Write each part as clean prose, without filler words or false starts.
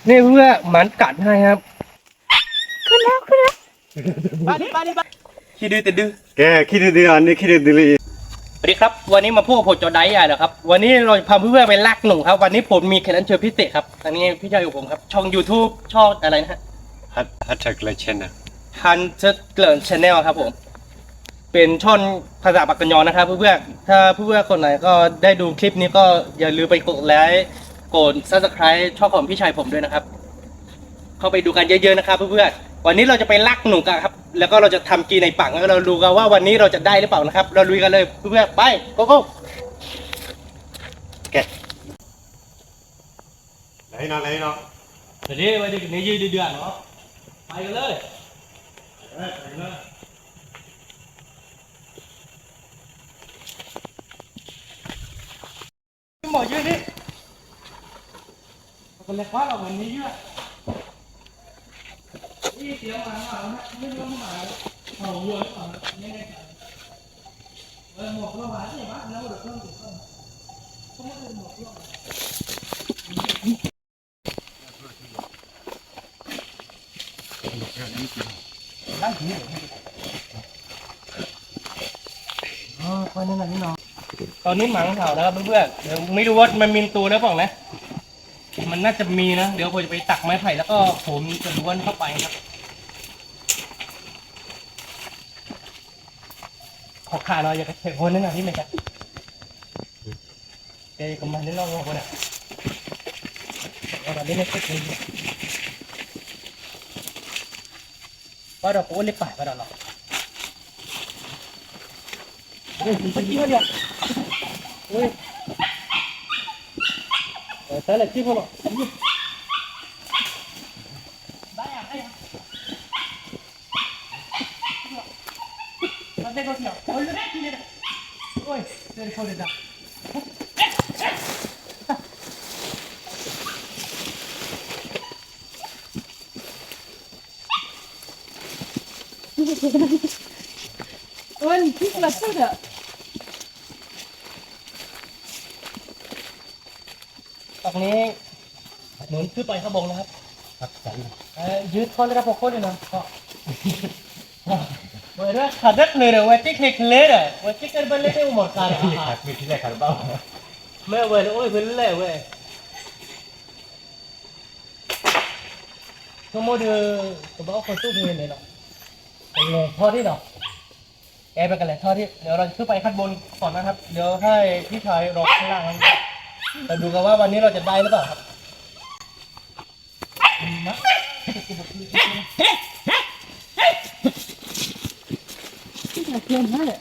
นี่เพื่อหมันกัดให้ครับขึ้นแล้วไปขี้ดื้อแต่ดื้อแกคิดดีๆอันนี้คิดดีๆสวัสดีครับวันนี้มาพูดกับผมจอไดใหญ่แล้วครับวันนี้เราพาเพื่อนๆไปลากหนุ่มครับวันนี้ผมมีแขกรับเชิญพิเศษครับอันนี้พี่ชายของผมครับช่อง YouTube ช่องอะไรนะฮะฮัทเกลเชนนะ Hunter Girl Channel ครับผมเป็นช่องภาษาปากกยอนะครับเพื่อนๆถ้าเพื่อนๆคนไหนก็ได้ดูคลิปนี้ก็อย่าลืมไปกดไลค์กด Subscribe ช่องของพี่ชายผมด้วยนะครับเข้าไปดูกันเยอะๆนะครับเพื่อนๆวันนี้เราจะไปลักหนูกันครับแล้วก็เราจะทำกินในปังแล้วเราดูกันว่าวันนี้เราจะได้หรือเปล่านะครับเราลุยกันเลยเพื่อนๆไปโกโก้แกไหนเนาะเดี๋ยวนี้วันนี้ยืดเดือดเนาะไปกันเลยพี่หมอยืดดิคนเล็กว่าเราวันนี้ยืดนี่เสียงหมาไม่รู้หมาเขาวัวหรือเปล่าไม่แน่ใจหมวกเราหวานใช่ไหมแล้วเดี๋ยวเพิ่มถูกต้องเขาไม่เป็นหมวกเราตั้งทีไปนั่นนี่น้องตอนนี้หมังเห่านะครับเพื่อนๆเดี๋ยวไม่รู้ว่ามันมีตัวแล้วเปล่านะมันน่าจะมีนะเดี๋ยวผมจะไปตักไม้ไผ่แล้วก็ผมจะล้วนเข้าไปครับขอขาหน่อยอย่ากระเฉงคนนั่นนะที่ไม่ใช่เดี๋ยวกับมันนี่ลองคนอ่ะเอาแบบนี้ไม่ติดเลยว่าเราโอ้เล็บป่ายว่าเราหรอกเฮ้ยมันกี่คนเดียวเฮ้ยแต่ละกี่คนหรอได้ก็เที่ยวโอ้ยได้ที่นี่โอ้ยเดินเข้าเลยจ้ะเอ้ยพี่กระสุนอะตรงนี้เหมือนขึ้นไปข้างบนนะครับยืดข้อได้รับพอข้อเลยนะก็เมื่อไรขาดเด็กเลยเหรอวันที่เคยเลยเหรอวันที่เคยเป็นเล่ได้หมดกันมีที่ไหนกันบ้างไม่เว้ยโอ้ยเป็นเล่เว้ยทั้งหมดตัวบ้าคนสู้เงินเลยเนาะท่อที่เนาะแกไปกันเลยท่อที่เดี๋ยวเราขึ้นไปข้างบนก่อนนะครับเดี๋ยวให้พี่ชายรอข้างล่างเราดูกันว่าวันนี้เราจะได้หรือเปล่าครับพี่กระเทียมนั่นแหละ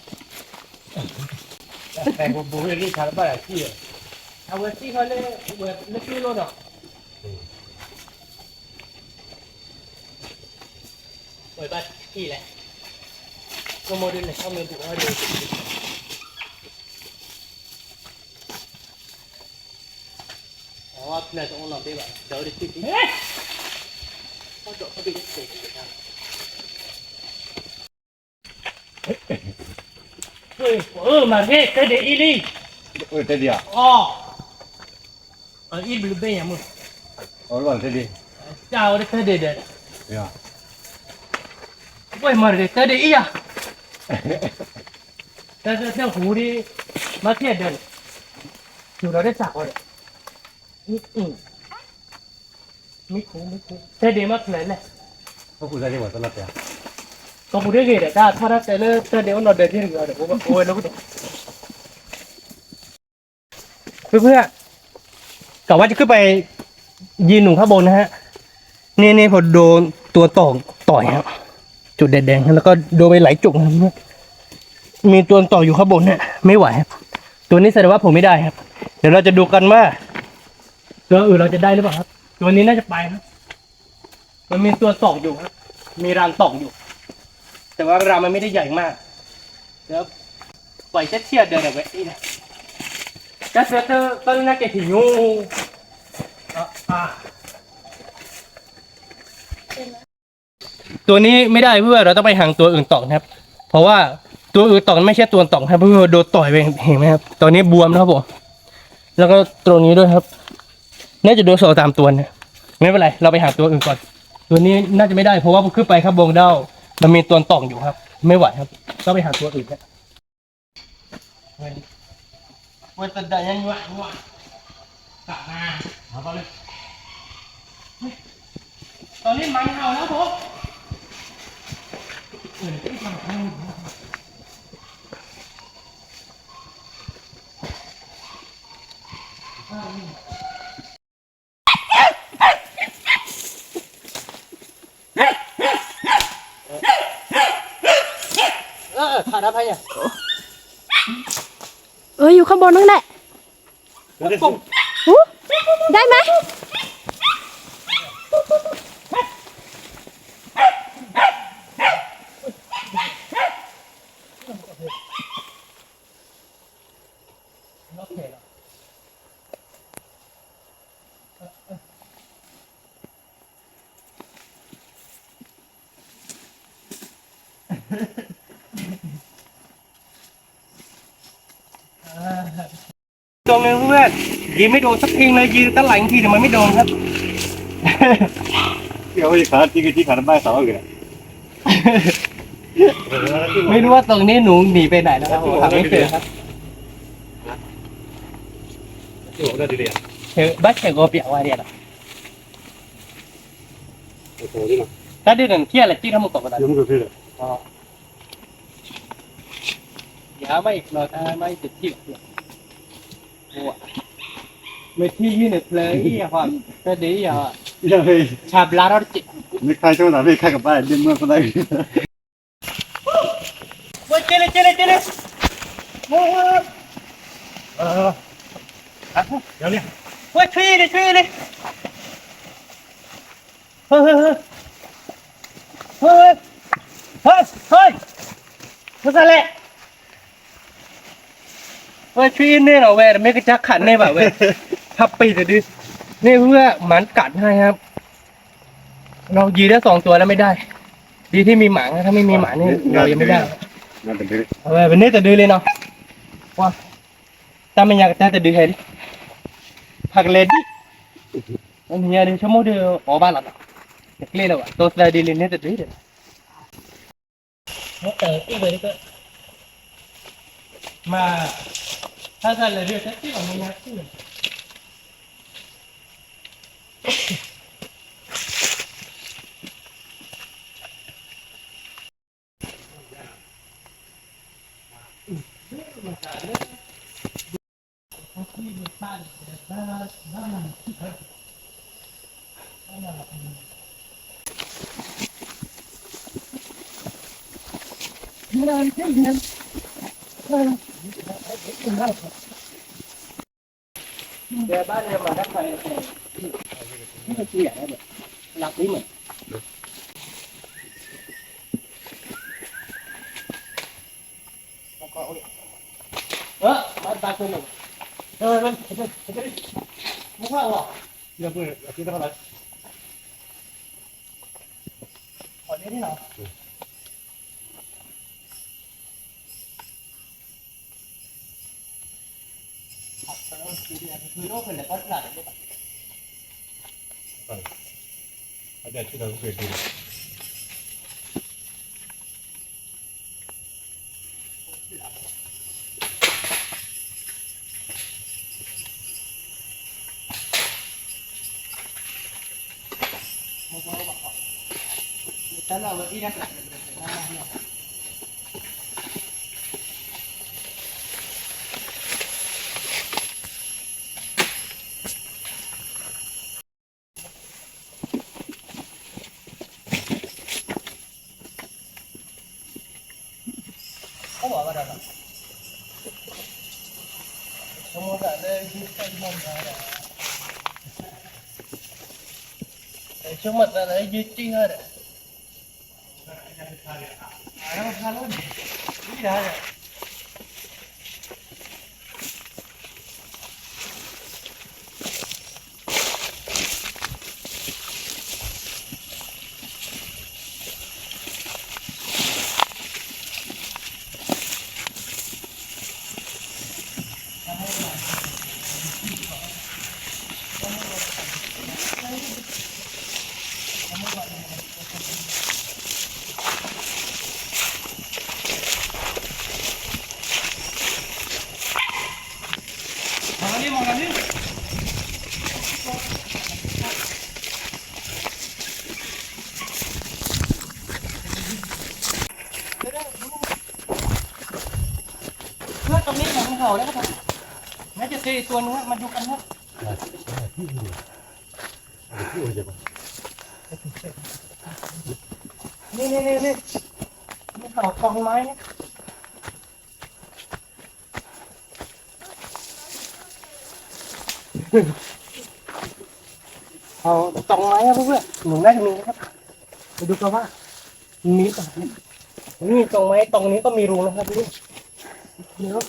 แต่ผมบูนี่ชาร์บ้าที่เอาเวทีเขาเลยเวทีเล็กๆรถอ่ะเปิดบ้านที่แหละก็โมเดลเลยเข้าเมนถูกว่าดูอ๋อเนี่ยต้องลองได้แบบเดี๋ยวดิสิเขาโดดเขาไปเตะกันเฮ้ยมาเฮ้ยเดี๋ยวอีลี่เทียอ๋ออีบลูเบ้ยังมึงวันเทียเจ้าเด็กเด็ดเนี่ยเว้ยมาเด็กเด็ดอีอะแต่เจ้าหูดิมาเทียดเดินอยู่เราได้สักวันไม่คุ้แต่เดี๋ยวมาเลยแหละพวกคุณจะได้หมดตลอดเนี่ยต้องพูดได้ไงเดี๋ยวถ้าแต่เดี๋ยวเราเดินที่เหลือเดี๋ยวผมโอ้ยแล้วก็เพื่อกะว่าจะขึ้นไปยืนหนุ่มข้างบนนะฮะนี่พอโดนตัวต่อยครับจุดแดงๆแล้วก็โดนไปหลายจุกนะมีตัวต่ออยู่ข้างบนเนี่ยไม่ไหวครับตัวนี้แสดงว่าผมไม่ได้ครับเดี๋ยวเราจะดูกันว่าตัวอื่นเราจะได้หรือเปล่าครับตัวนี้น่าจะไปครับมันมีตัวตอกอยู่ครับมีรังตอกอยู่แต่ว่ารังมันไม่ได้ใหญ่มากเดี๋ยวปล่อยเชี่ยเดินเอาไว้นี่นะจะเสือเธอต้นน่าเกถิ่ยูตัวนี้ไม่ได้เพื่อเราต้องไปหางตัวอื่นตอกนะครับเพราะว่าตัวอื่นตอกไม่ใช่ตัวตอกครับเพื่อโดนต่อยไปเห็นไหมครับตอนนี้บวมนะครับผมแล้วก็ตรงนี้ด้วยครับน่าจะโดนสอตามตัวนะ ไม่เป็นไรเราไปหาตัวอื่นก่อนตัวนี้น่าจะไม่ได้เพราะว่าขึ้นไปครับบงเด้ามันมีตัวต่องอยู่ครับ ไม่ไหวครับก็ไปหาตัวอื่นนะเว้ยแต่ได้ยังหวานกลับมาเอาไปเลยตอนนี้มันเห่าแล้วผมขาดอะไรอ่ะ อยู่ข้างบนนั่นแหละหูได้ไหมตรงนึงเพื่อนยิงไม่โดนสักทีเลยยิงตั้งหลายทีแต่มันไม่โดนครับ เดี๋ยวอีกขาที่ขาบ้านเสาอีก ไม่รู้ว่าตรงนี้หนูหนีไปไหนแล้วครับผมหาไม่เจอครับ โอ้ได้ดีเลย เจอบัสเจอโกเปียวว่าเดียว โอ้โหนี่นะ ถ้าเดือนเที่ยอะไรที่ทำมุกตกกระดาษ ยังไม่เคยเลย อ๋ออย่าไม่เราถ้าไม่ติดที่โอ้ไม่ที่ยืนเลยอ่ะความก็ดีอ่ะ ยังไม่ ชาบลาเราจิ ไม่ใครช่วยหน่อยไม่ใครกับบ้านเลี้ยงเมื่อคนใด ว่าเจเลยโอ้โห เดี๋ยวเนี่ย ว่าช่วยเลยเฮ้ยเฮ้ยเฮ้ยอะไรว่าช่วยเนี่ยเหรอเว้ยไม่กระจักขันเนี่ยแบบเว้ยพับปีจะดินี่เพื่อหมันกัดให้ครับ เรายีได้2 ตัวแล้วไม่ได้ ดีที่มีหมาถ้าไม่มีหมานี่เรายังไม่ได้ นั่นเป็นดี เอาไว้วันนี้จะดื้อเลยเนาะว่าถ้าไม่อยากจะดื้อให้ดิผักเลยดิอันนี้เดี๋ยวชั่วโมงเดียวออกบ้านแล้วเนาะเล่นแล้วว่ะตัวสไลด์เล่นเนี่ยจะดื้อเดี๋ยวอีกเลยก็มาถ้าสไลด์เรื่องที่ของมึงนะที่เดี๋ยวบ้านเดี๋ยวมาได้ไปนี่มันเสียแล้วเนี่ยหลับนี่เหมือนมันตาตัวหนึ่งมันไม่ว่าหรอก ยังเพื่อนคิดเท่าไหร่ ขอเลี้ยงที่หนอคือโรคเป็นอะไรก็หลายเลย อาจารย์ที่เราเคยดู แต่เราอีนั่นแหละเขาบอกว่าอะไรสมมติอะไรที่เป็นมงคลอะไรสมมติอะไรยึดจริงอะไรอะไรมาแล้วนี่ได้ เ มาดิเพื่อตรงนี้ของเขาแล้วครับน่าจะเจอตัวนึงมาดูกันครับนี่นี่เขากองไม้เนี่ยเอาตองไม้ครับเพื่อนหนูน่าจะมีนะครับไปดูกันว่ามีป่ะนี่ตองไม้ตรงนี้ก็มีรูนะครับนี่เนาะ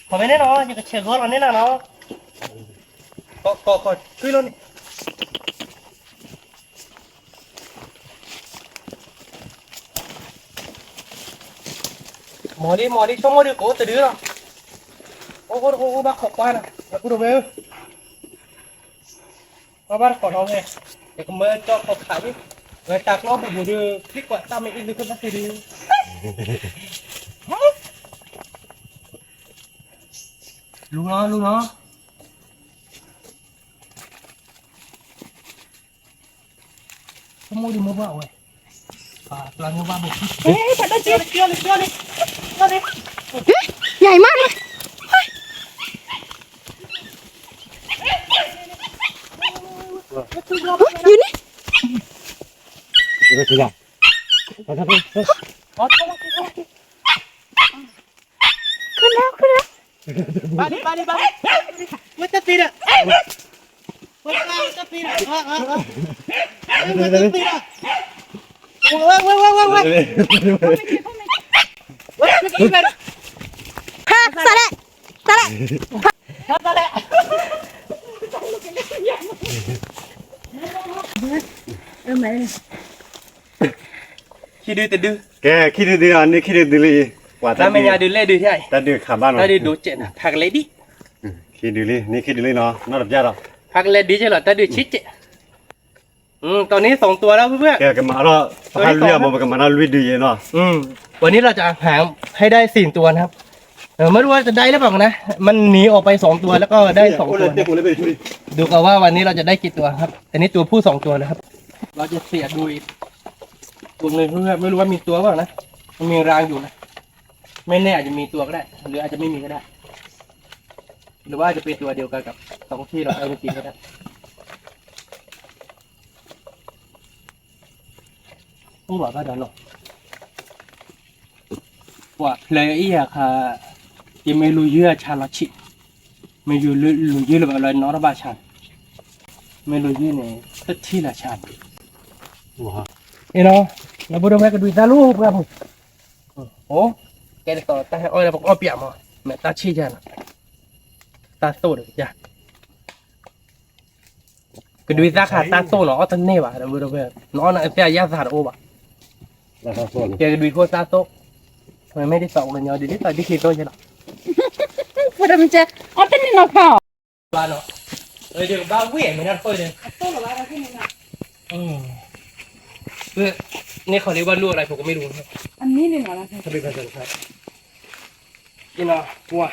พอไม่แน่นอนอย่าเชื่อเขาเราแน่นอนเนาะก็ช่วยเราหมอดิช่วยหมอดิโก้ตื่นดิล่ะโอ้บ้าขอบบ้านอ่ะแล้วกูดูไปบ้านขอน้องไงเดี๋ยวก็เมื่อจอขอบขายดิเวลาตากล้อไปบูดูคลิกกว่าตามไม่อินดูคนนั้นสิดิลุงเนาะช่วยหมอดิมือบ้าเว้ยปลาเนื้อบ้าบุกเฮ้ยปัดได้เจียวเลยใหญ่มากเลยอยู่นี่ 이거 주자.ขึ้นแล้ว빨리 왜 따뜻이라 왜 따뜻이라 왜 따뜻이라 왜ค่ะสาระขี้ดื้อแต่ดื้อ 걔 키드 아니 키드 들리 ถ้าไม่ยาดื้อเล่ดื้อใช่ 따드 가봐노 ถ้าดื้อดูเจ็ดนะพักเลยดิ 키드리 니 키드리 너 너럽 자라 พักเลยดีใช่หรอถ้าดื้อชิดเจ็ดตอนนี้สองตัวแล้วเพื่อน 걔 말아 할루야 뭐 말아 루이드예 너 วันนี้เราจะหาให้ได้4 ตัวนะครับไม่รู้ว่าจะได้หรือเปล่านะมันหนีออกไป2 ตัวแล้วก็ได้2 ตัวดูกันว่าวันนี้เราจะได้กี่ตัวครับแต่นี้ตัวผู้2 ตัวนะครับเราจะเสียดูอีกตัวนึงเพื่อนไม่รู้ว่ามีตัวเปล่านะมันมีรางอยู่นะไม่แน่อาจจะมีตัวก็ได้หรืออาจจะไม่มีก็ได้หรือว่าจะเป็นตัวเดียวกันกับ2 ที่เราเอาไปกินก็ได้ต้องบอกว่าเดี๋ยวหรอกว่าเพลย์อีอะค่ะยังไม่รู้เยอะชาลชิไม่รู้เยอะแบบอะไรนอร์บาชันไม่รู้เยอะเนี่ยสักที่ละชัน 와 เอ้เนาะเราพูดมากันดูตาลูกครับผมโอ้แกจะต่อตาให้อ้อยเราบอกอ้อเปียกมั้งแม่ตาชี้จ้ะนะตาโตเลยจ้ะก็ดูตาขาตาโตเนาะอ้อตันเน่ว่ะเราพูดมาน้องน่ะเสียยาสาดโอ้บ่ะ 나가 손 แกก็ดูโคตาโตทำไมไม่ได้สองเลยเนาะดีที่ต่อที่คิดโตใช่หรอ พูดมันจะอ๋อเป็นนี่เราเปล่า บ้านเนาะเดี๋ยวบ้าเวี่ยงไม่น่าค่อยเลย ตัวหรือว่าอะไรที่นี่นะ คือนี่เขาเรียกว่าลูกอะไรผมก็ไม่รู้ครับ อันนี้นี่หรอ ถ้าเป็นภาษาไทยนี่เนาะว่า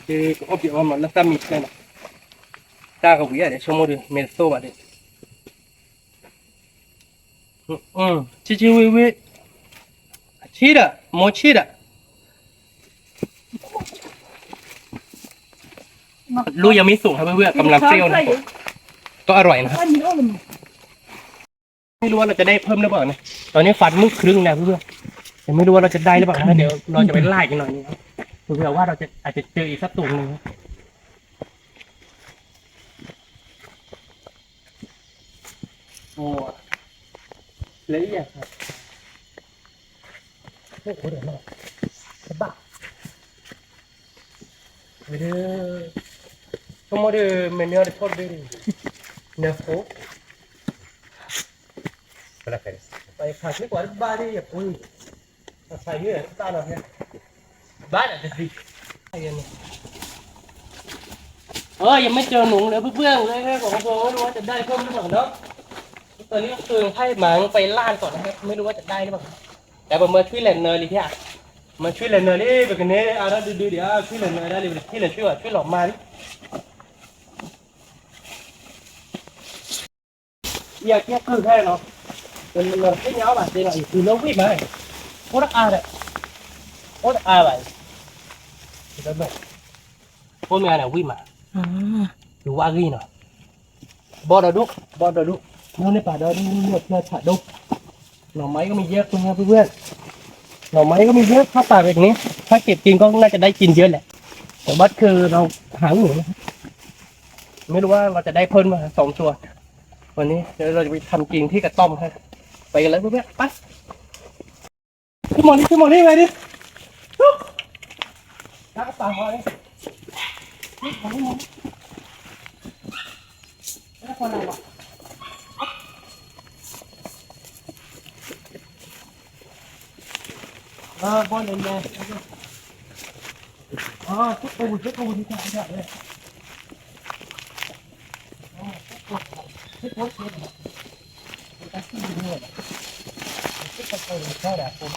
คืออบอยู่มันแล้วตามีใช่ไหมตาเขาวิ่งเดี๋ยวชั่วโมงเดียวเมลโซ่อะเดี๋ยวชิวิชีระโมชีระลูกยังไม่สุกครับเพื่อนๆกำลังเปรี้ยวนะก็อร่อยนะครับไม่รู้ว่าเราจะได้เพิ่มหรือเปล่านะตอนนี้ฟันมึงครึ่งแล้วเพื่อนๆแต่ไม่รู้ว่าเราจะได้หรือเปล่านะเดี๋ยวเราจะไปไล่กันหน่อยนึงครับเผื่อว่าเราจะอาจจะเจออีกสักตัวนึงโอ้เลยอ่ะครับโอ้โหเดี๋ยวนะบ้าเดี๋ยวสมมติเมนูอะไรทอดดีเนื้อโค Para cá. ไปผัดไม่กว่าบ้านที่อย่าปุ้ยใส่เยอะตาหน่อยเนี่ยบ้านอาจจะดียังไม่เจอหนูเลยเพื่อนๆเลยของผมไม่รู้ว่าจะได้เพิ่มหรือเปล่าเนาะตอนนี้ก็คือให้หมาไปล่านก่อนนะครับไม่รู้ว่าจะได้หรือเปล่าแต่ผมมาช่วยแหลนเนยเลยที่อ่ะมาช่วยแหลนเนยนี่แบบนี้เอาละดูเดี๋ยวช่วยแหลนเนยได้เลยที่แหลนช่วยหลอกมาดิอยากแค่คือแค่เนาะเป็นเราไม่เงาแบบนี้หน่อยคือเราวิ่งมาโคตรอาเลยโคตรอาไปเดี๋ยวแบบพวกเมียเนี่ยวิ่งมาดูว่ากี่เนาะบอดดุนู่นในป่าดอดูเนี่ยเพื่อฉาดุหน่อไม้ก็มีเยอะนะครับเพื่อนหน่อไม้ก็มีเยอะเข้าป่าแบบนี้ถ้าเก็บกินก็น่าจะได้กินเยอะแหละแต่บัดคือเราหาหนูไม่รู้ว่าเราจะได้เพิ่มมา2 ตัววันนี้เดี๋ยวเราจะไปทำกินที่กระต้อมให้ไปกันเลยเพื่อนไปขึ้นมอนี่ไงดินักป่าหอยนี่ของนี่มันไม่คนอะไรวะบอลเลยชุดปูที่จะเลยชุดโพสต์เลยตั้งที่นี่เลยชุดกระโปรงแค่แบบผม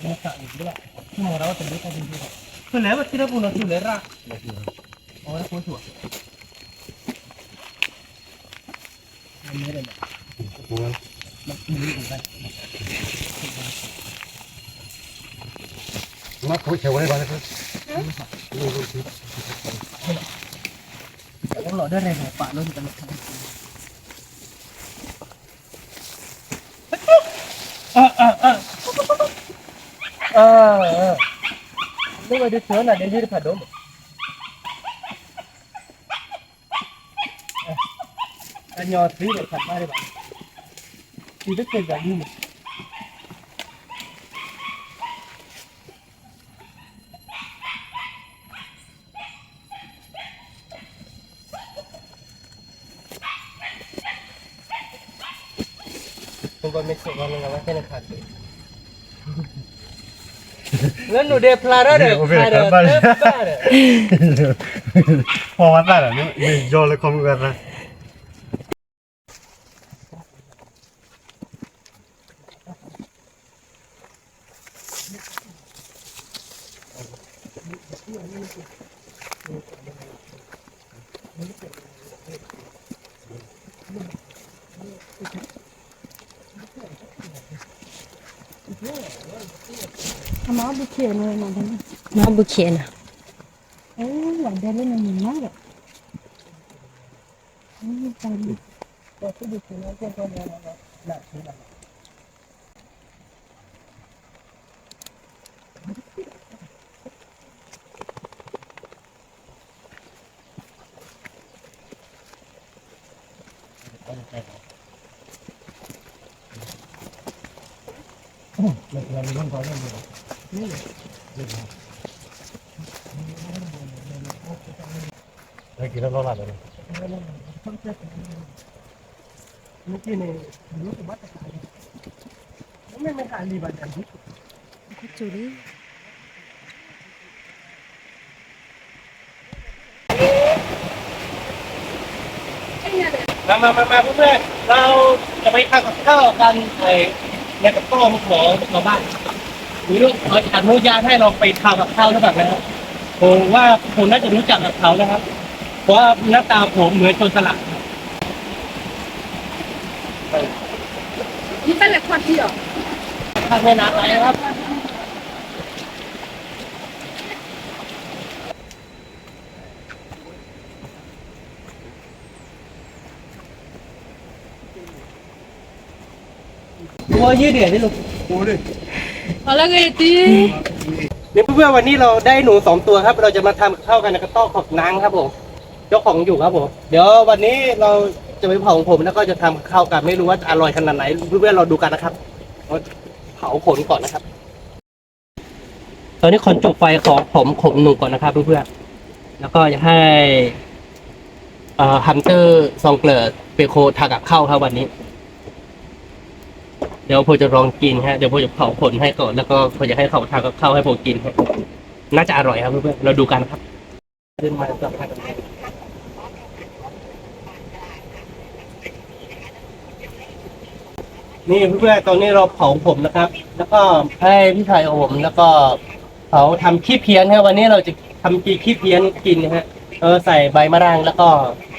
ไม่สั่งอีกด้วยที่มองเราจะไม่ได้ดีด้วยคือแล้วที่เราพูดเราคือเลยรักอ๋อแล้วพูดถูกไม่ได้เลยมันมีอยู่ไหม Nó cũng chịu đấy bạn ơi. ต้องรอได้เลยหัวป่าลุ่นกันนี่ว่าดูเสือน่ะเดี๋ยวยืดผ่าดมอันยอดซีเลยขัดมาได้บ้างซีได้เกิดจากนี่ผมก็ไม่เชื่อว่ามันว่าแค่นั้นขาดเลยแล้วหนูเดพลาระเด้อพลาระเด้อบ้าเด้อ พอวันได้แล้วเนี่ยมีโยนเลยคอมกันนะ Ama bu kene olmadı. Ma bu kenan. Ya deli ne var ya. Tamam. Đây kia nó lại rồi. เมื่อกี้เนี่ยรู้สึกว่าจะขายไม่ขายรีบันกันที่ Kuturi. มาเพื่อนๆเราจะไปทำกับข้าวกันในกระต้มของชาวบ้านหรือเราจะอนุญาตให้เราไปทำกับข้าวหรือเปล่านะครับผมว่าคุณน่าจะรู้จักกับเขานะครับเพราะว่าหน้าตาผมเหมือนโจรสลัด Ini kan lekor dia. ทางแม่น้ำอะไรนะครับตัวยืดเดี่ยวนี่ลูก Kalau gitu. นี่เพื่อนๆวันนี้เราได้หนู2 ตัวครับ เราจะมาทำข้าวกันในกระต้อของนางครับผมเจ้าของอยู่ครับผมเดี๋ยววันนี้เราจะไปเผาของผมแล้วก็จะทำข้าวกันไม่รู้ว่าจะอร่อยขนาดไหนเพื่อนๆเราดูกันนะครับเผาขนก่อนนะครับ ตอนนี้ขอจุดไฟของผมขมหนุ่มก่อนนะครับเพื่อนๆแล้วก็จะให้ฮันเตอร์ซองเกลอเปโคทากับข้าวครับวันนี้ เดี๋ยวผมจะลองกินฮะเดี๋ยวผมจะเผาผลให้ก่อนแล้วก็ผมจะให้เขาทากับข้าวให้ผมกินครับน่าจะอร่อยครับเพื่อนๆเราดูกันครับขึ้นมาสัมภาษณ์กันนี่เพื่อนๆตอนนี้เราเผาผมนะครับ แล้วก็ให้พี่ชายของผมแล้วก็เผาทำขี้เพี้ยนครับวันนี้เราจะทำขี้เพี้ยนกินนะฮะใส่ใบมะนาวแล้วก็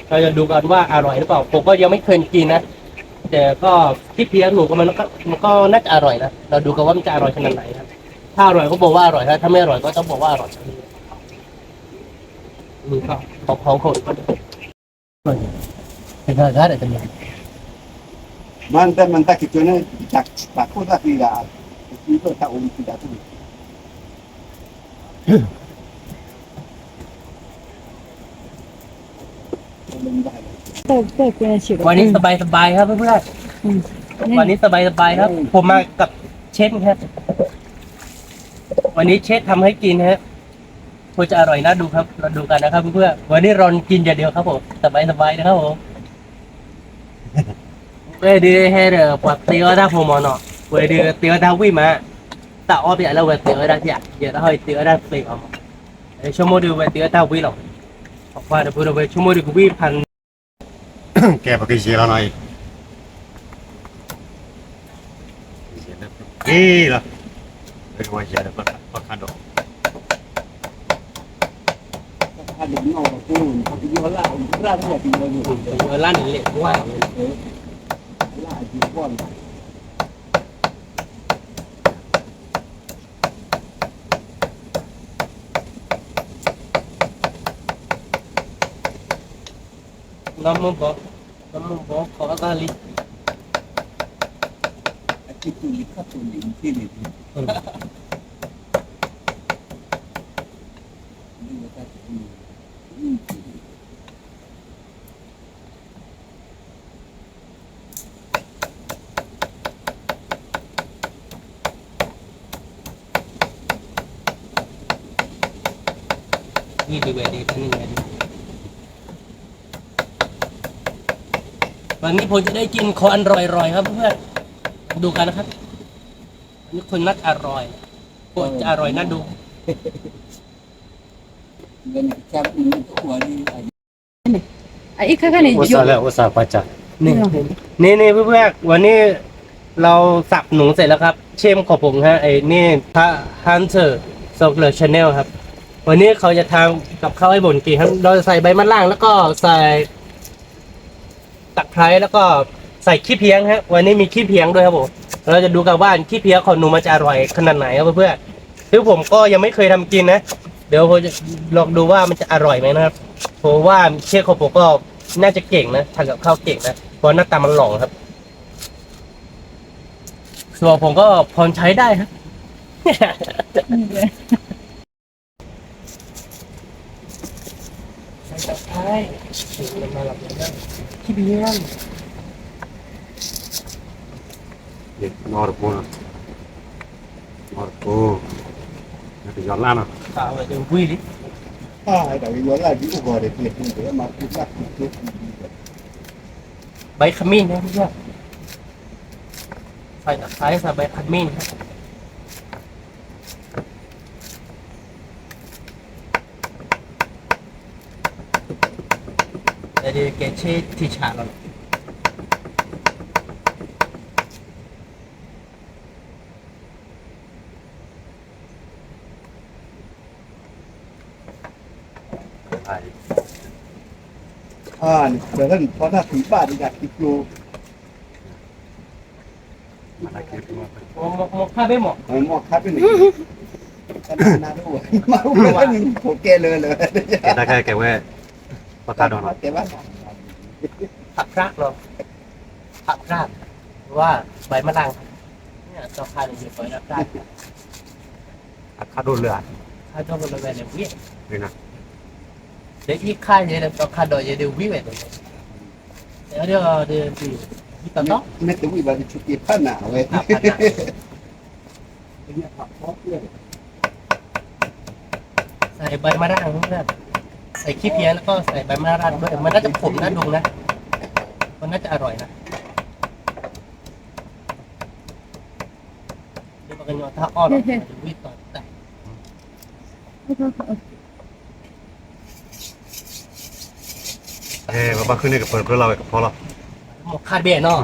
เราจะดูกันว่าอร่อยหรือเปล่าผมก็ยังไม่เคยกินนะแต่ก็ขี้เพี้ยนหนูก็มันก็น่าจะอร่อยนะเราดูกันว่ามันจะอร่อยขนาดไหนครับถ้าอร่อยก็บอกว่าอร่อยครับถ้าไม่อร่อยก็ต้องบอกว่าอร่อยนี่ก็ของคนก็เป็นอะไรกันเนี่ย Mantap kita ni takut tak tidak. Kita tak tidak tu. เปิดเฉียบ วันนี้สบายครับเพื่อนๆวันนี้สบายครับ ผมมากับเชฟครับวันนี้เชฟทำให้กินฮะคงจะอร่อยน่าดูครับเราดูกันนะครับเพื่อนๆวันนี้รอนกินอย่างเดียวครับผมสบายนะครับผมเว้ยดีให้เด้อปวดเตี้ยได้ผมมอนอ่ะเว้ยดีเตี้ยได้วิ่งมาแต่อ้อไปแล้วเว้ยเตี้ยได้ที่อ่ะเดี๋ยวเราให้เตี้ยได้เปลี่ยนเอาชั่วโมงเดียวเว้ยเตี้ยได้วิ่งหรอกบอกว่าเดี๋ยวพูดเว้ยชั่วโมงเดียวกูวิ่งพัน Kayak pakai sila nai. Gila. Dari wajah ada pakado. Pakado mau tu, tapi jualan, jualan dia tinggal ni. Jualan ni lek kuat. Lah jual. Nama bok kau kali. Itu lihat tu di sini. Ini juga di sini ada. วันนี้ผมจะได้กินของอร่อยๆครับเพื่อนๆดูกันนะครับนี่คนนัดอร่อยโคตรจะอร่อยน่าดู Dan cap ini tu wali. อีกแค่นี้ Usah lah, usah pacak. นี่เพื่อนๆวันนี้เราสับหนูเสร็จแล้วครับ เชฟของผมฮะไอ้นี่พระฮันเตอร์โซเกอร์ชาแนลครับวันนี้เขาจะทำกับข้าวให้บ่นกินครับเราจะใส่ใบมะล่างแล้วก็ใส่ตะไคร้แล้วก็ใส่ขี้เพี้ยงฮะวันนี้มีขี้เพี้ยงด้วยครับผมเราจะดูกันว่าขี้เพี้ยงของหนูมันจะอร่อยขนาดไหนครับเพื่อนๆคือผมก็ยังไม่เคยทำกินนะเดี๋ยวผมจะลองดูว่ามันจะอร่อยไหมนะครับเพราะว่าเชฟของผมก็น่าจะเก่งนะทำกับข้าวเก่งนะเพราะหน้าตามันหล่อครับส่วนผมก็พอใช้ได้ครับ ใส่ตะไคร้มาหลับเลยขี้เพี้ยง Norpo. Norpo. Nanti jalan ah. ข่าวเดี๋ยววิ่งดิ Ah, dah jualan di ubah dia pilih dia masuk lah. ใบขมิ้นนะเพื่อนใส่ตะไคร้ใส่ใบขมิ้นครับเดี๋ยวแกเช่ที่ฉาเรา Ah, ni sekarang pada tiba di kaki tu. Mana kiri tu? หมกข้าวไม่หมก Mau kap ni. Kan tu. Mau ni okey le. Kita kayak kewe pakado no. Okey bah. ผักรากเหรอผักรากหรือว่าใบมะนาวเนี่ยตัวข้าวอยู่ใบราก Pakado le. ข้าวต้องเป็นแบบนี้ Ni na. เดี๋ยวอีกข้าวเนี่ยตัวข้าวโดยเดี๋ยววิ่งไปตรงนี้เดี๋ยวที่ต่อ Ni tu iba cuti panah weh. Ini apa kok dia? ใส่ใบมะระเพื่อนใส่ขี้เพี้ยแล้วก็ใส่ใบมะระด้วยมันน่าจะขมน่าดูนะมันน่าจะอร่อยนะเดี๋ยวกันเนาะถ้าอ้อนวิ่งต่อแต่ Bapakขึ้นนี่กับเปิดเพื่อเรากับพ่อเรา หมกคาดเบี้ยเนาะ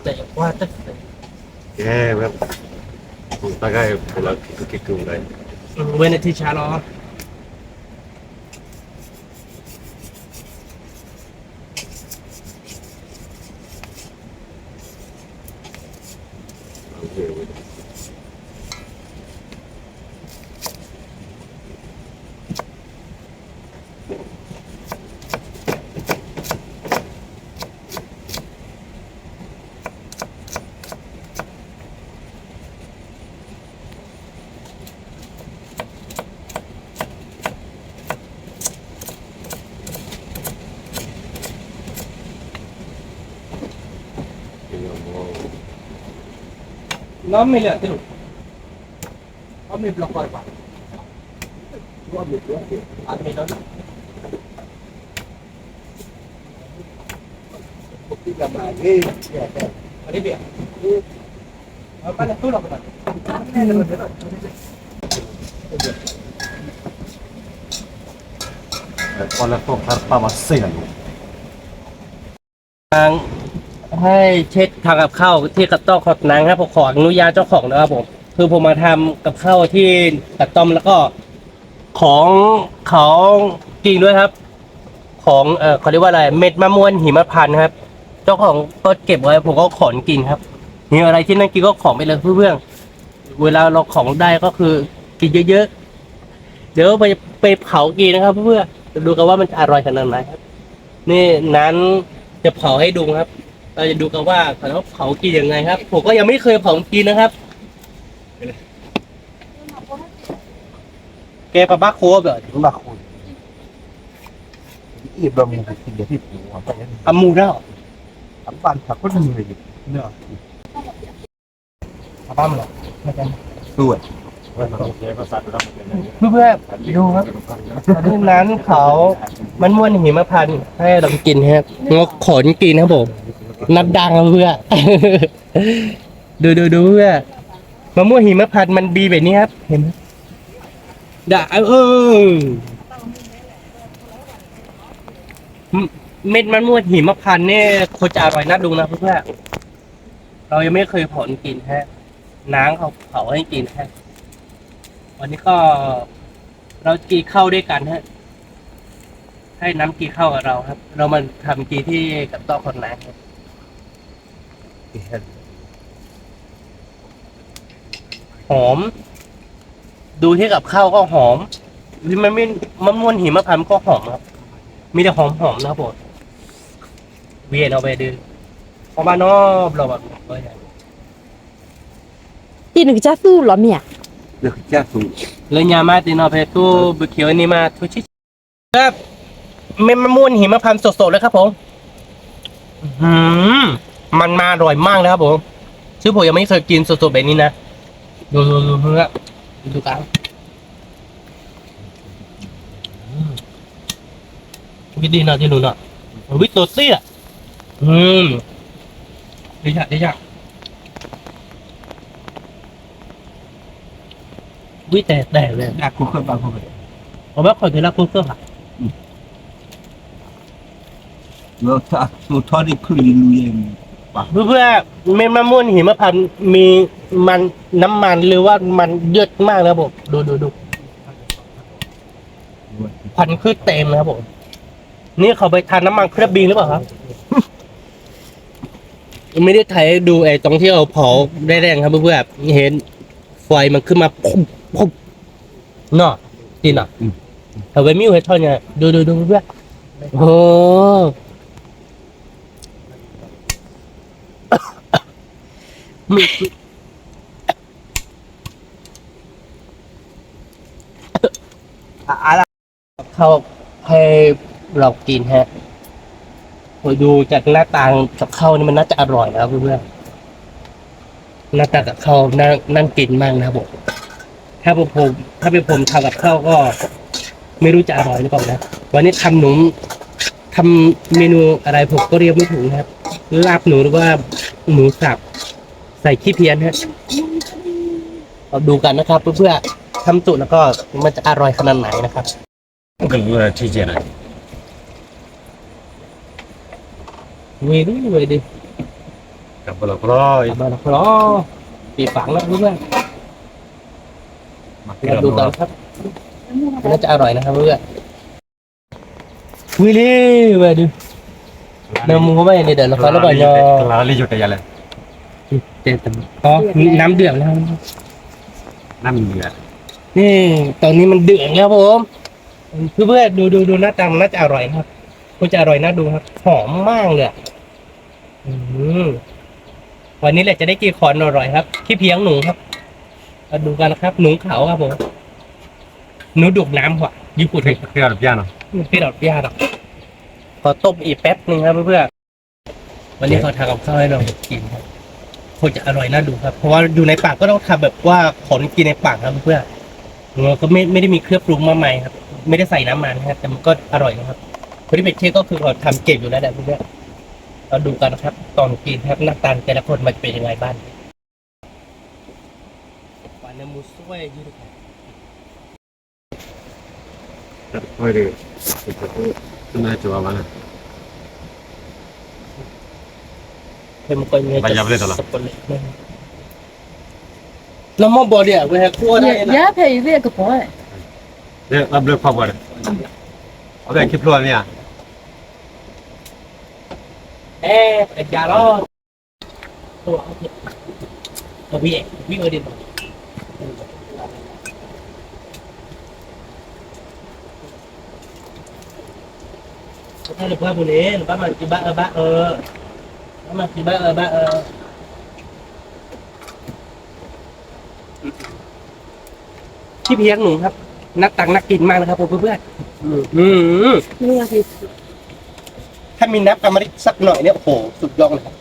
แต่ว่าจะ แบบตะไคร้พวกเราคิดกลุ่มเลย เว้นที่ชาลอ น้องไม่เหลือติลุน้องมีบล็อกไว้ป่ะน้องมีบล็อกอันนี้แล้วนะ ที่กำลังนี่ อันนี้เบี้ยเอาไปเลยตู้เราไปก่อน พอแล้วพวกท่านป้ามาเสียง ทางให้เช็คทางกับข้าวที่กระต๊อบขอดนางครับผมขออนุญาตเจ้าของนะครับผมคือผมมาทำกับข้าวที่กระต๊อบแล้วก็ของเขากินด้วยครับ ของเขาเรียกว่าอะไรเม็ดมะม่วงหิมพานต์ครับ เจ้าของก็เก็บไว้ผมก็ขอนกินครับมีอะไรที่นั่นกินก็ของไปเลยเพื่อนๆเวลาเราของได้ก็คือกินเยอะๆเดี๋ยวไปเผากินนะครับเพื่อนๆดูกันว่ามันจะอร่อยขนาดไหนครับนี่นั้นจะเผาให้ดูครับ เราจะดูกันว่าเขาเผากินยังไงครับ ผมก็ยังไม่เคยเผากินนะครับแกปะบ้าโคบเหรอ มาคุยอีบะมูกินเดี๋ยวที่ผัวไปนั่น อามูแล้ว ทำบ้านผักก็เหนื่อยเนาะ อาบ้ามเหรอไม่ใช่ ด้วย เพื่อนๆดูครับตอนนี้นั้นเขามันม้วนหิมพานต์ให้เรากินครับงกขนกินครับผมนับดังครับเพื่อน ดูเพื่อนมะม่วงหิมพานต์มันบีแบบนี้ครับเห็นไหมด่าเม็ดมะม่วงหิมพานต์เนี่ยโคตรจะอร่อยน่าดูนะเพื่อนๆเรายังไม่เคยผลกินฮะน้ำเขาเผาให้กินฮะวันนี้ก็เรากีเข้าด้วยกันฮะให้น้ำกีเข้ากับเราครับ เรามาทำกีที่กับโต๊ะคนไหนครับหอม ดูที่กับข้าวก็หอมที่มันไม่มะม่วงหิมพานต์ก็หอมครับ มีแต่หอมนะครับผมเวียนเอาไปดูพอมานอบเราแบบที่หนึ่งจะสู้เหรอเมีย เดี๋ยวแจ้สู เลยยามาตินอเพตูบุเขียวนี่มาทุชิครับเม็ดมะม่วงหิมพานต์สดๆเลยครับผมมันมาอร่อยมากเลยครับผมซึ่งผมยังไม่เคยกินสดๆแบบนี้นะดูเพื่อดูกันวิธีนะที่รู้นะวิตซี่อ่ะดีจังวิแต่เลย อยากคุยกันบ้างคุย ผมว่าคนที่รักคุกเกอร์ค่ะ เราถ้าสุดท้ายนี่คือลุยเอง เพื่อเม็ดมะม่วงหิมพานต์มีมันน้ำมันหรือว่ามันเยอะมากนะครับผมดูพันคือเต็มนะครับผมนี่เขาไปทานน้ำมันเครื่องบินหรือเปล่าครับ ไม่ได้ถ่ายให้ดูไอ้ตรงที่เอาเผาได้แรงครับเพื่อนๆเห็นไฟมันขึ้นมาปุ๊บเนาะจริงเนาะเอาไว้มิ้วให้ท่อนเนี่ยดูเพื่อนโอ้มีอะไร เขาให้เรากินฮะโอ้ยดูจากหน้าตากับข้าวนี่มันน่าจะอร่อยนะครับเพื่อนๆหน้าตากับข้าวนั่งกินมากนะครับผม ถ้าเป็นผมทำกับข้าวก็ไม่รู้จะอร่อยหรือเปล่านะวันนี้ทำเมนูอะไรผมก็เรียกไม่ถูกนะครับลาบหนูหรือว่าหมูสับใส่ขี้เพี้ยนฮะเราดูกันนะครับเพื่อทำสูตรแล้วก็มันจะอร่อยขนาดไหนนะครับ 我跟我推荐了， เวดิ 干不了不了， มาแล้วรอปีฝังแล้วเพื่อน 马 เราดูกันครับน่าจะอร่อยนะครับเพื่อนวิลี่เวดิเนื้อหมูเข้าไปนี่เดี๋ยวเราค่อยระบายยอ Kelali juga ya lah. เจ็ดอ๋อน้ำเดือดแล้ว Nam juga. นี่ตอนนี้มันเดือดแล้วผมเพื่อนดูหน้าตามันน่าจะอร่อยนะครับมันจะอร่อยน่าดูครับหอมมากเลยวันนี้แหละจะได้กินของอร่อยครับขี้เพียงหนูครับมาดูกันนะครับ หนูเขาครับผมหนูดุกน้ำหัวญี่ปุ่น Kayak ada piano. พี่ดอกพิยาดอกขอต้มอีกแป๊บนึงครับเพื่อนวันนี้เขาทำกับข้าวให้เรากินครับคงจะอร่อยน่าดูครับเพราะว่าอยู่ในปากก็ต้องทำแบบว่าขนกินในปากครับเพื่อนเราก็ไม่ได้มีเครื่องปรุงมากมายครับ ไม่ได้ใส่น้ำมันนะครับแต่มันก็อร่อยนะครับคนที่เป็นเชฟก็คือเขาทำเก่งอยู่แล้วแหละเพื่อนเราดูกันนะครับตอนกินครับหน้าตาแต่ละคนมันจะเป็นยังไงบ้างปลาเนื้อมูสวยยืด Oh itu. Kena coba mana? เค็มก่อนเนี่ย Banyak boleh tolong. น้ำมันบอดี้อะเว้ยคั่วได้นะ Ya phải về cái bò. Dia ambil apa buat? Oke, keep keluar ni ya. เอ๊ะไอ้ยาล้อตัวเอาพี่เอกวิ่งเอาดิถ้าหรือว่าบุญเองหรือว่ามันกินบ้าแล้วมันกินบ้าที่เพียงหนูครับนักตักนักกินมากนะครับผมเพื่อนๆ นี่คือ ถ้ามีน้ำอมฤตสักหน่อยเนี่ยโอ้โหสุดยอดเลยครับ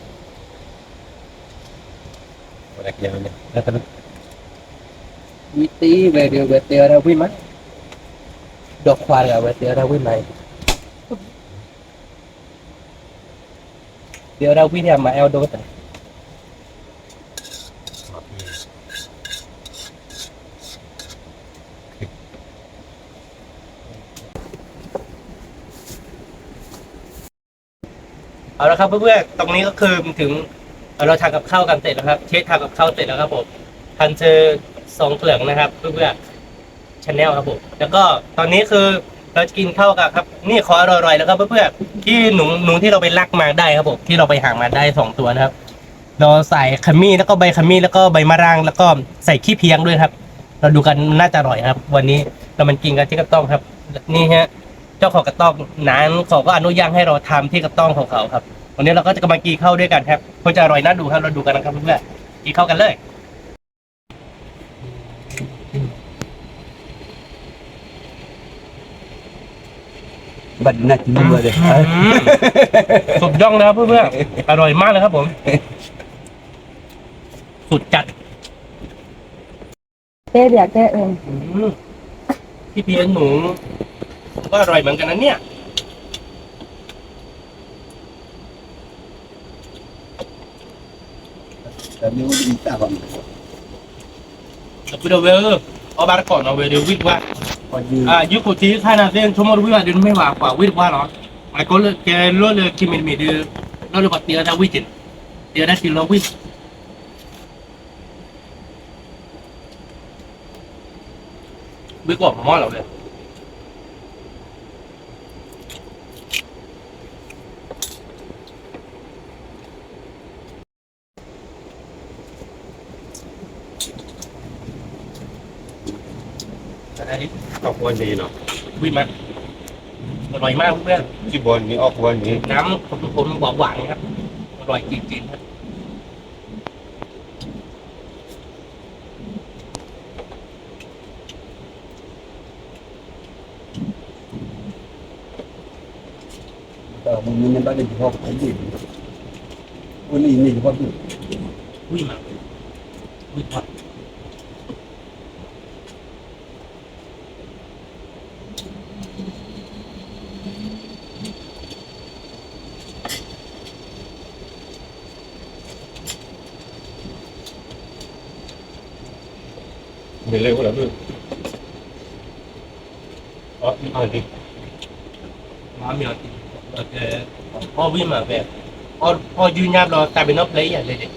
Banyak yang ni. วิตีเวเดียวเราวิ่งไหมดอกควายกับเวเดียวเราวิ่งไหมเดี๋ยวเราวิ่งเนี่ยมาเอลโดแต่เอาละครับเพื่อนๆตรงนี้ก็คือถึงเราทำกับข้าวกันเสร็จแล้วครับเชฟทำกับข้าวเสร็จแล้วครับผมทันเจอสองเกลืองนะครับเพื่อนๆชาแนลครับผมแล้วก็ตอนนี้คือเราจะกินข้าวกันครับนี่ขออร่อยๆแล้วครับเพื่อนๆที่หนูที่เราไปลักมาได้ครับผมที่เราไปหามาได้2 ตัวนะครับเราใส่ขมิ้นแล้วก็ใบขมิ้นแล้วก็ใบมะรางแล้วก็ใส่ขี้เพียงด้วยครับ เราดูกันน่าจะอร่อยครับ วันนี้เรามันกินกันที่กระต้องครับนี่ฮะเจ้าของกระต้องนั้นเขาก็อนุญาตให้เราทำที่กระต้องของเขาครับวันนี้เราก็จะมากินข้าวด้วยกันครับคงจะอร่อยน่าดูครับเราดูกันนะครับเพื่อนๆกินข้าวกันเลย Banyak juga deh. สุดยอดแล้วเพื่อนๆอร่อยมากเลยครับผม สุดจัด เต้เดี๋ยวเต้เอง พี่เพียนหนูก็อร่อยเหมือนกันนะเนี่ย Kami udah minta bang. แต่เวลเอาบาร์ก่อนเอาเวลวิทว่า Pagi. ยุคที่ข้านาเซนชั่วโมงวิวาเดินไม่ว่ากว่าวิทว่าหรอไอ้ก็เลยแกเลือกเลยกินมีดื้อเลือกปัดเตียได้วิจิตเตียได้กินแล้ววิทวิกว่าหม้อเราเลย อันนี้ Kau buat ni no. วิ่งมาอร่อยมากเพื่อน Si buat ni, aku buat ni. น้ำผมหวานๆครับอร่อยจริงๆครับ Mungkin ada di bawah aja. Ini di bawah tu. วิ่งมาวิ่งมา Mình lên có lắm rồi. Đó, đi. น้ำเยอะโอเคพ่อวิ่งมาแบบพ่อยืนยันรอตายเป็นนกเลยอย่างเด็ด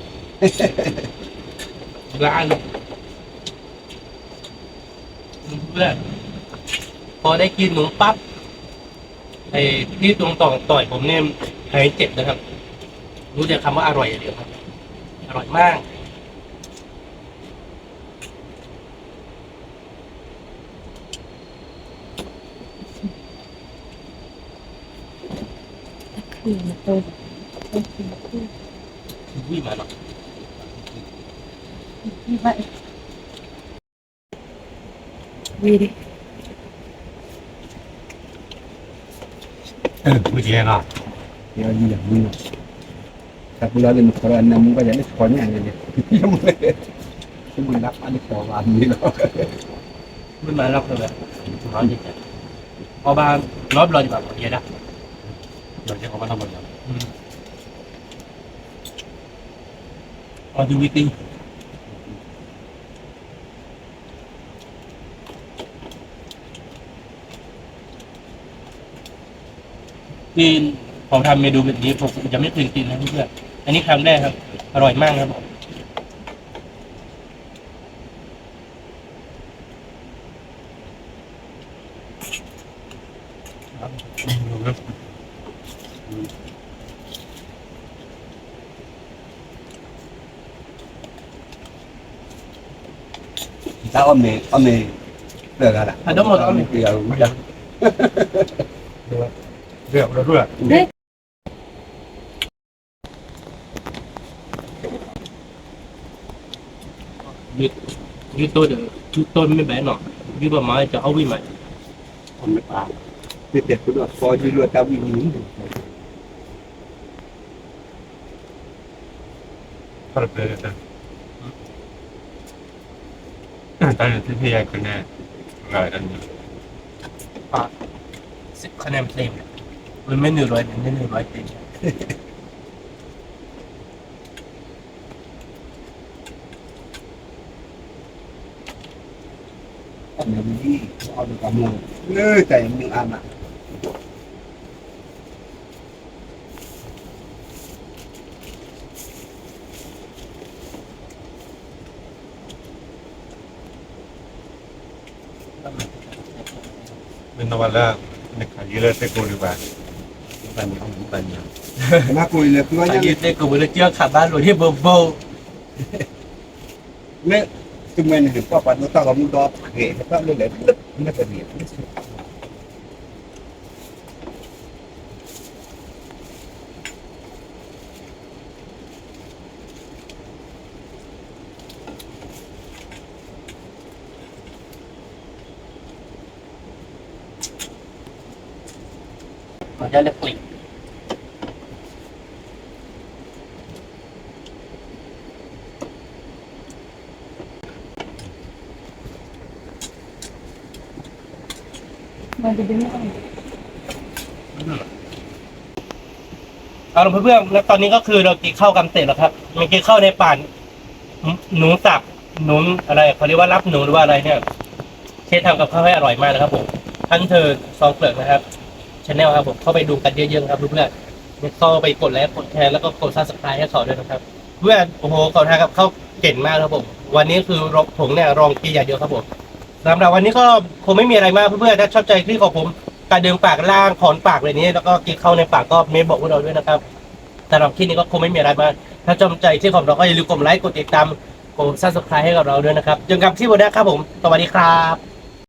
ร้านเพื่อนพอได้กินหนูปั๊บไอ้ที่ตรงต่อยผมเนี่ยหายเจ็บนะครับ รู้แต่คำว่าอร่อยอย่างเดียวครับ อร่อยมาก วิ่งมาเนาะ Như vậy. Vì đi. Cái gì nào? Ya gì là mưa. Tapi lalu kalau anda muka jadi sekolahnya aja dia. Cuma dapat di sekolah ni loh. วิ่งมาแล้วคือแบบร้อนจริงๆพอบ้านร้อนรออยู่แบบเย็นนะ Rồi chứ không có đâu mà làm. พอดูวิติ้งที่ผมทำเมนูแบบนี้ผมจะไม่เคยกินนะเพื่อนๆอันนี้ครั้งแรกครับ อร่อยมากครับผม Kita om ni dah lah. Ada mau tak om ni? Ya, udah. Rượu đó rồi. Đấy. ยืดตัวเดี๋ยวยืดต้นไม่แบนหรอกยืดประมาณจะเอาวิ่งใหม่ Om ni pak. Tiap tu dah kau jadi luar tahu ni. Thật là thật. Tại vì thì ai cũng nè. Ngài đang 10 คะแนนเต็มมันไม่100ไม่100เต็ม Om ni om kamu. Nih, saya ni anak. Mình nói là mình phải đi lên xe cô đi bạn. Bạn không muốn bạn nhiều. Kenapa dia ไป keluarnya ยืดได้กูไปเลยเจ้าขับบ้านหลวงที่เบอร์โบ ni cuma ni apa tu tahu kamu dah pakai tak boleh lep ni tak dia. Nó ra lực lịch Mà thì đứng đây. เอาล่ะเพื่อนๆแล้วตอนนี้ก็คือเรากินข้าวกันเสร็จแล้วครับมันกินข้าวในป่านหนูสับหนูอะไรเขาเรียกว่ารับหนูหรือว่าอะไรเนี่ยเชฟทำกับข้าวให้อร่อยมากนะครับผมท่านเธอซองเปลือกนะครับชาแนลครับผมเข้าไปดูกันเยอะๆครับเพื่อนๆเข้าไปกดไลค์กดแชร์แล้วก็กดซับสไครต์ให้เขาด้วยนะครับเพื่อนโอ้โหเขาทำกับข้าวเก่งมากครับผมวันนี้คือผมเนี่ยรองกินอย่างเดียวครับผมสำหรับวันนี้ก็คงไม่มีอะไรมากเพื่อนๆถ้าชอบใจคลิปของผมการดึงปากล่างถอนปากเลยนี้แล้วก็กินเข้าในปากก็เมนบอกพวกเราด้วยนะครับสำหรับคลิปนี้ก็คงไม่มีอะไรมากถ้าชอบใจที่ของเราก็อย่าลืมกดไลค์กดติดตามกดซับสไครต์ให้กับเราด้วยนะครับเจอกันที่วันหน้าครับผมสวัสดีครับ